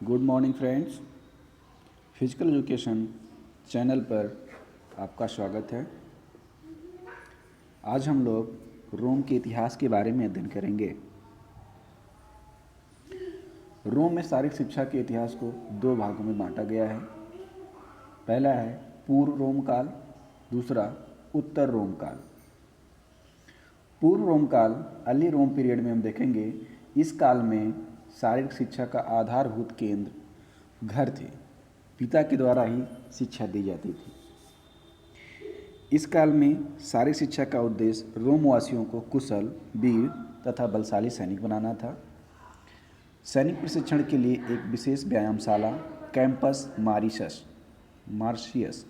Good morning friends. Physical education channel पर आपका स्वागत है। आज हम लोग रोम के इतिहास के बारे में अध्ययन करेंगे। रोम में शारीरिक शिक्षा के इतिहास को दो भागों में बांटा गया है। पहला है पूर्व रोम काल, दूसरा उत्तर रोम काल। पूर्व रोम काल अर्ली रोम पीरियड में हम देखेंगे, इस काल में शारीरिक शिक्षा का आधारभूत केंद्र घर थे। पिता के द्वारा ही शिक्षा दी जाती थी। इस काल में शारीरिक शिक्षा का उद्देश्य रोमवासियों को कुशल, वीर तथा बलशाली सैनिक बनाना था। सैनिक प्रशिक्षण के लिए एक विशेष व्यायामशाला कैंपस मार्शियस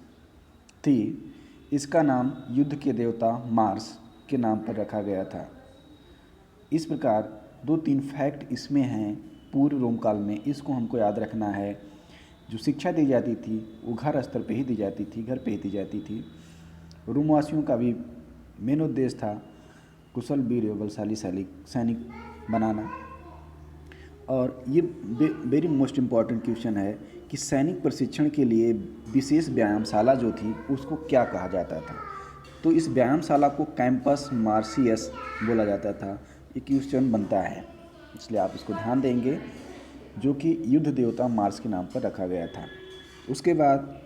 थी। इसका नाम युद्ध के देवता मार्स के नाम पर रखा गया था। इस प्रकार 2-3 फैक्ट इसमें हैं पूर्व रोम काल में, इसको हमको याद रखना है। जो शिक्षा दी जाती थी वो घर स्तर पे ही दी जाती थी, घर पे ही दी जाती थी। रोमवासियों का भी मेन उद्देश्य था कुशल, वीर और बलशाली सैनिक बनाना। और ये वेरी मोस्ट इम्पॉर्टेंट क्वेश्चन है कि सैनिक प्रशिक्षण के लिए विशेष व्यायामशाला जो थी उसको क्या कहा जाता था। तो इस व्यायामशाला को कैंपस मार्शियस बोला जाता था। ये क्वेश्चन बनता है, इसलिए आप इसको ध्यान देंगे, जो कि युद्ध देवता मार्स के नाम पर रखा गया था। उसके बाद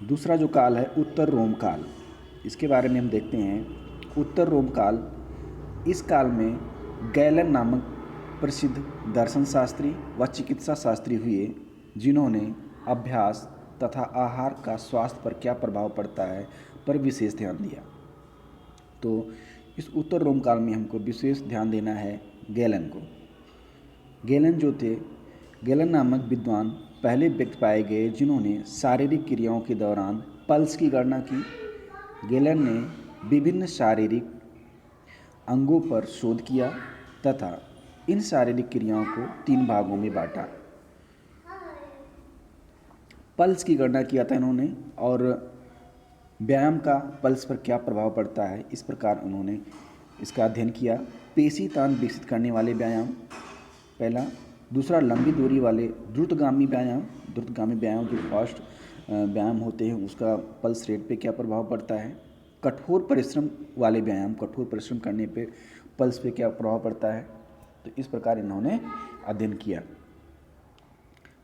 दूसरा जो काल है उत्तर रोम काल, इसके बारे में हम देखते हैं। उत्तर रोम काल, इस काल में गैलन नामक प्रसिद्ध दर्शन शास्त्री व चिकित्सा शास्त्री हुए, जिन्होंने अभ्यास तथा आहार का स्वास्थ्य पर क्या प्रभाव पड़ता है पर विशेष ध्यान दिया। तो इस उत्तर रोम काल में हमको विशेष ध्यान देना है गैलन को। गैलन जो थे, गैलन नामक विद्वान पहले व्यक्ति पाए गए जिन्होंने शारीरिक क्रियाओं के दौरान पल्स की गणना की। गैलन ने विभिन्न शारीरिक अंगों पर शोध किया तथा इन शारीरिक क्रियाओं को 3 भागों में बांटा। पल्स की गणना किया था इन्होंने, और व्यायाम का पल्स पर क्या प्रभाव पड़ता है, इस प्रकार उन्होंने इसका अध्ययन किया। पेशी तान विकसित करने वाले व्यायाम पहला, दूसरा लंबी दूरी वाले द्रुतगामी व्यायाम जो फास्ट व्यायाम होते हैं उसका पल्स रेट पे क्या प्रभाव पड़ता है। कठोर परिश्रम वाले व्यायाम, कठोर परिश्रम करने पे पल्स पे क्या प्रभाव पड़ता है। तो इस प्रकार इन्होंने अध्ययन किया।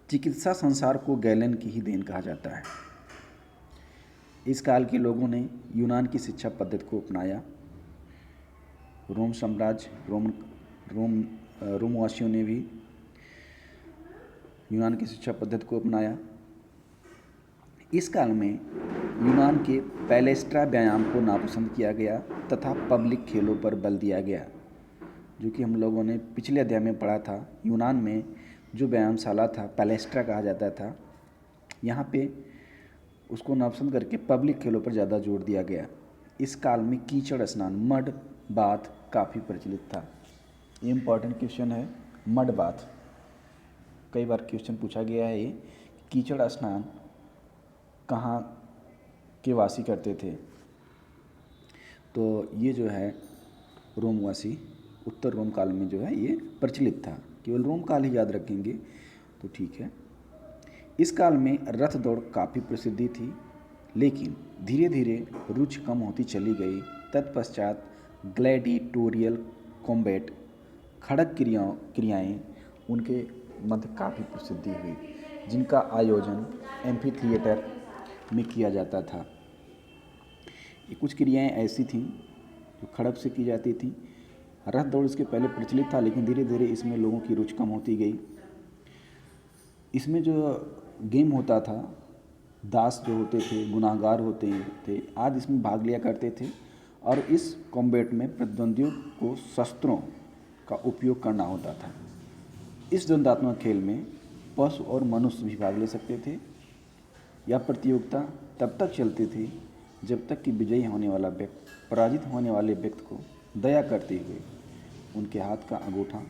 चिकित्सा संसार को गैलन की ही देन कहा जाता है। इस काल के लोगों ने यूनान की शिक्षा पद्धति को अपनाया। रोम साम्राज्य, रोमवासियों ने भी यूनान की शिक्षा पद्धति को अपनाया। इस काल में यूनान के पैलेस्ट्रा व्यायाम को नापसंद किया गया तथा पब्लिक खेलों पर बल दिया गया, जो कि हम लोगों ने पिछले अध्याय में पढ़ा था। यूनान में जो व्यायामशाला था पैलेस्ट्रा कहा जाता था, यहाँ पे उसको नापसंद करके पब्लिक खेलों पर ज़्यादा जोर दिया गया। इस काल में कीचड़ स्नान, मड बाथ काफ़ी प्रचलित था। ये इम्पॉर्टेंट क्वेश्चन है, मड बाथ। कई बार क्वेश्चन पूछा गया है ये, कीचड़ स्नान कहाँ के वासी करते थे। तो ये जो है रोमवासी उत्तर रोम काल में जो है ये प्रचलित था। केवल रोम काल ही याद रखेंगे तो ठीक है। इस काल में रथ दौड़ काफ़ी प्रसिद्धि थी, लेकिन धीरे धीरे रुचि कम होती चली गई। तत्पश्चात ग्लैडिटोरियल कॉम्बैट, खड़ग क्रियाएं उनके मध्य काफ़ी प्रसिद्धि हुई, जिनका आयोजन एम्फी थिएटर में किया जाता था। ये कुछ क्रियाएं ऐसी थीं जो खड़ग से की जाती थीं। रथ दौड़ इसके पहले प्रचलित था, लेकिन धीरे धीरे इसमें लोगों की रुचि कम होती गई। इसमें जो गेम होता था, दास जो होते थे, गुनाहगार होते थे आदि इसमें भाग लिया करते थे, और इस कॉम्बैट में प्रतिद्वंदियों को शस्त्रों का उपयोग करना होता था। इस द्वंद्वात्मक खेल में पशु और मनुष्य भी भाग ले सकते थे। यह प्रतियोगिता तब तक चलती थी जब तक कि विजयी होने वाला व्यक्ति पराजित होने वाले व्यक्ति को दया करते हुए उनके हाथ का अंगूठा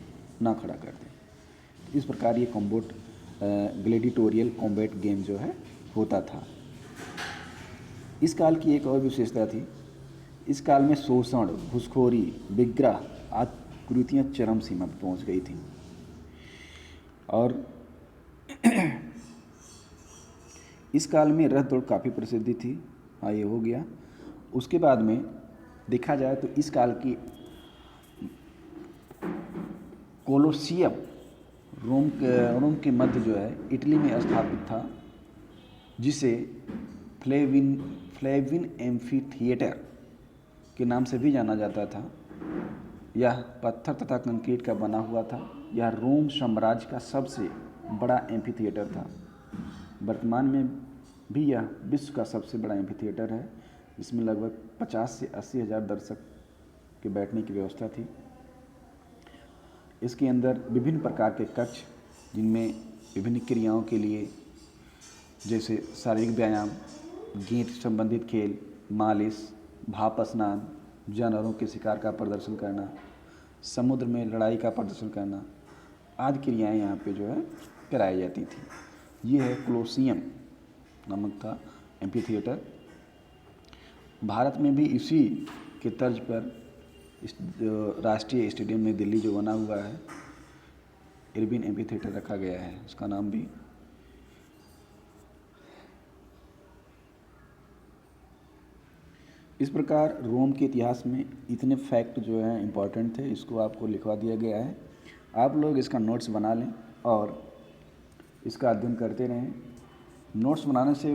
ना खड़ा कर दे। इस प्रकार ये ग्लैडिटोरियल कॉम्बैट गेम जो है होता था। इस काल की एक और विशेषता थी, इस काल में शोषण, घूसखोरी, विग्रह आदि कुरीतियाँ चरम सीमा पर पहुँच गई थी। और इस काल में रथ दौड़ काफ़ी प्रसिद्धि थी। हाँ, ये हो गया। उसके बाद में देखा जाए तो इस काल की कोलोसियम रोम के मध्य जो है इटली में स्थापित था, जिसे फ्लेविन एम्फी थिएटर के नाम से भी जाना जाता था। यह पत्थर तथा कंक्रीट का बना हुआ था। यह रोम साम्राज्य का सबसे बड़ा एम्फी थिएटर था। वर्तमान में भी यह विश्व का सबसे बड़ा एम्फी थिएटर है, जिसमें लगभग 50 से 80 हज़ार दर्शक के बैठने की व्यवस्था थी। इसके अंदर विभिन्न प्रकार के कक्ष, जिनमें विभिन्न क्रियाओं के लिए जैसे शारीरिक व्यायाम, गीत संबंधित खेल, मालिश, भाप स्नान, जानवरों के शिकार का प्रदर्शन करना, समुद्र में लड़ाई का प्रदर्शन करना आदि क्रियाएं यहाँ पे जो है कराई जाती थी। ये है कोलोसियम नामक था एम्फी थिएटर। भारत में भी इसी के तर्ज पर जो राष्ट्रीय स्टेडियम में दिल्ली जो बना हुआ है, इरविन एम्फी थिएटर रखा गया है, उसका नाम भी। इस प्रकार रोम के इतिहास में इतने फैक्ट जो हैं इम्पॉर्टेंट थे, इसको आपको लिखवा दिया गया है। आप लोग इसका नोट्स बना लें और इसका अध्ययन करते रहें। नोट्स बनाने से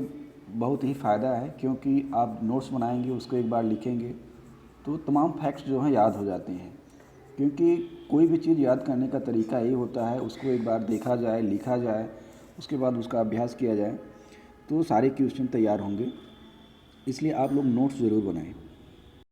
बहुत ही फ़ायदा है, क्योंकि आप नोट्स बनाएंगे, उसको एक बार लिखेंगे तो तमाम फैक्ट्स जो हैं याद हो जाते हैं। क्योंकि कोई भी चीज़ याद करने का तरीका यही होता है, उसको एक बार देखा जाए, लिखा जाए, उसके बाद उसका अभ्यास किया जाए तो सारे क्वेश्चन तैयार होंगे। इसलिए आप लोग नोट्स ज़रूर बनाएं।